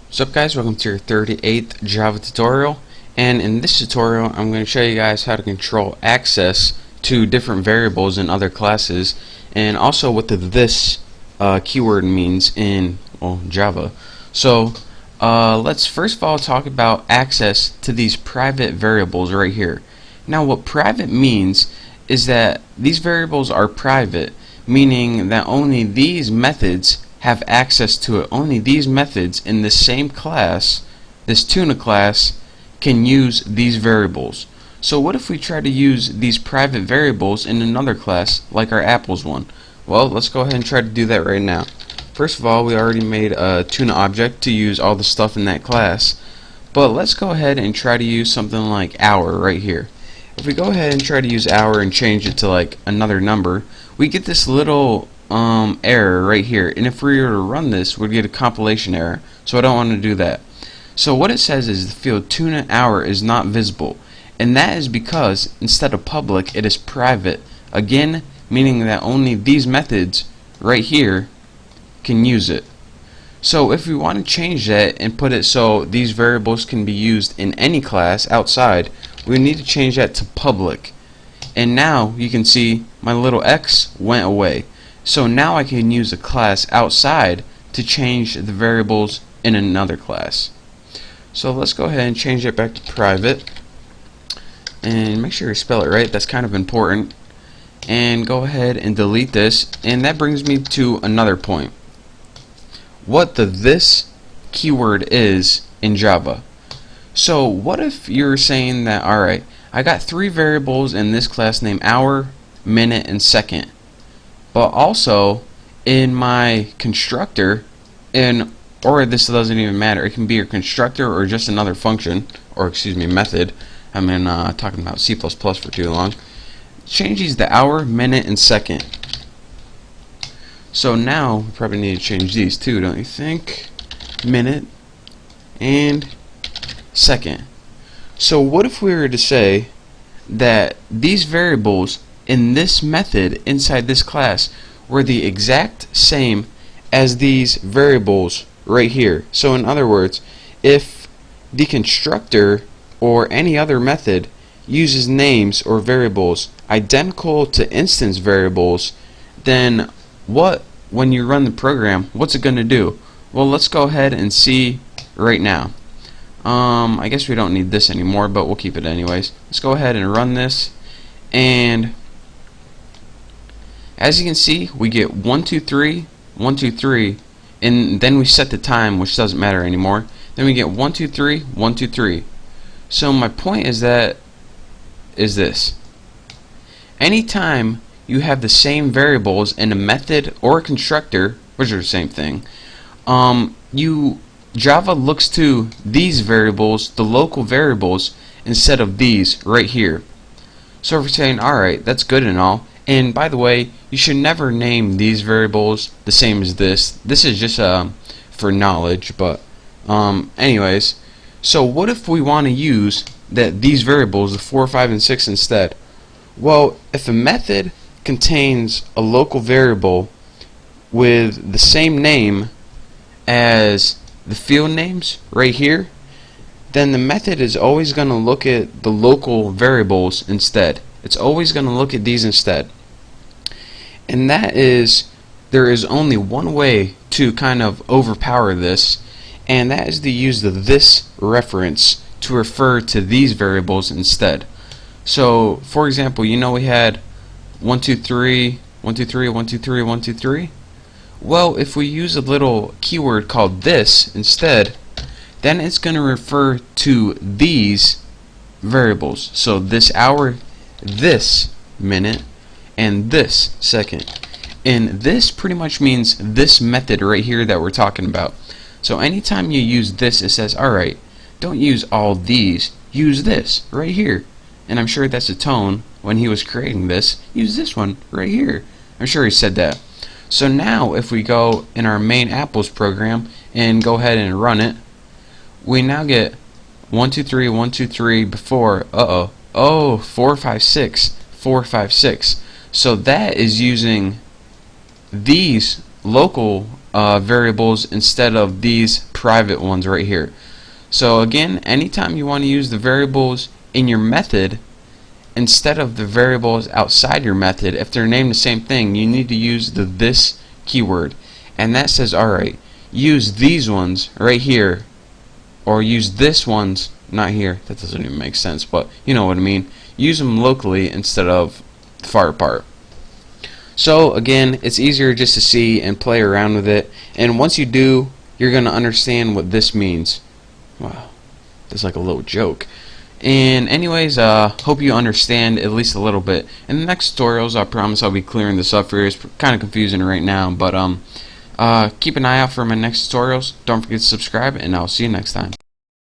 What's up guys, welcome to your 38th Java tutorial, and in this tutorial I'm going to show you guys how to control access to different variables in other classes, and also what the this keyword means in Java. So let's first of all talk about access to these private variables right here. Now what private means is that these variables are private, meaning that only these methods have access to it. Only these methods in the same class, this tuna class, can use these variables. So what if we try to use these private variables in another class, like our apples one? Well, let's go ahead and try to do that right now. First of all, we already made a tuna object to use all the stuff in that class, but let's go ahead and try to use something like hour right here. If we go ahead and try to use hour and change it to like another number, we get this little error right here, and if we were to run this, we'd get a compilation error, so I don't want to do that. So what it says is the field tuna hour is not visible, and that is because instead of public it is private, again meaning that only these methods right here can use it. So if we want to change that and put it so these variables can be used in any class outside, we need to change that to public, and now you can see my little X went away. So now I can use a class outside to change the variables in another class. So let's go ahead and change it back to private, and make sure you spell it right, that's kind of important, and go ahead and delete this, and that brings me to another point: what the this keyword is in Java. So what if you're saying that, alright, I got three variables in this class named hour, minute, and second, but also in my constructor, or this doesn't even matter, it can be a constructor or just another function, or excuse me, method. I've been talking about C++ for too long. Change these to hour, minute, and second. So now we probably need to change these too, don't you think? Minute and second. So what if we were to say that these variables in this method inside this class were the exact same as these variables right here? So in other words, if the constructor or any other method uses names or variables identical to instance variables, then when you run the program, what's it going to do? Well, let's go ahead and see right now. I guess we don't need this anymore, but we'll keep it anyways. Let's go ahead and run this, and as you can see, we get 1 2 3 1 2 3, and then we set the time, which doesn't matter anymore. Then we get 1 2 3 1 2 3. So my point is this: anytime you have the same variables in a method or a constructor, which are the same thing, Java looks to these variables, the local variables, instead of these right here. So if we're saying, alright, that's good and all, and by the way, you should never name these variables the same as this. This is just for knowledge, but anyways, so what if we want to use these variables, the 4, 5, and 6 instead? Well, if a method contains a local variable with the same name as the field names right here, then the method is always going to look at the local variables instead. It's always going to look at these instead. And that is, there is only one way to kind of overpower this, and that is to use the this reference to refer to these variables instead. So for example, we had 1 2 3 1 2 3 1 2 3 1 2 3. Well, if we use a little keyword called this instead, then it's going to refer to these variables. So this hour, this minute, and this second. And this pretty much means this method right here that we're talking about. So anytime you use this, it says, alright, don't use all these, use this right here. And I'm sure that's a tone when he was creating this. Use this one right here. I'm sure he said that. So now if we go in our main apples program and go ahead and run it, we now get 1 2 3 1 2 3 before 4 5 6 4 5 6. So that is using these local variables instead of these private ones right here. So again, anytime you want to use the variables in your method instead of the variables outside your method, if they're named the same thing, you need to use the this keyword, and that says, alright, use these ones right here, or use this ones not here. That doesn't even make sense, but you know what I mean. Use them locally instead of far apart. So again, it's easier just to see and play around with it, and once you do, you're going to understand what this means. Wow, that's like a little joke. And anyways, hope you understand at least a little bit. In the next tutorials, I promise I'll be clearing this up for you. It's kind of confusing right now, but keep an eye out for my next tutorials. Don't forget to subscribe, and I'll see you next time.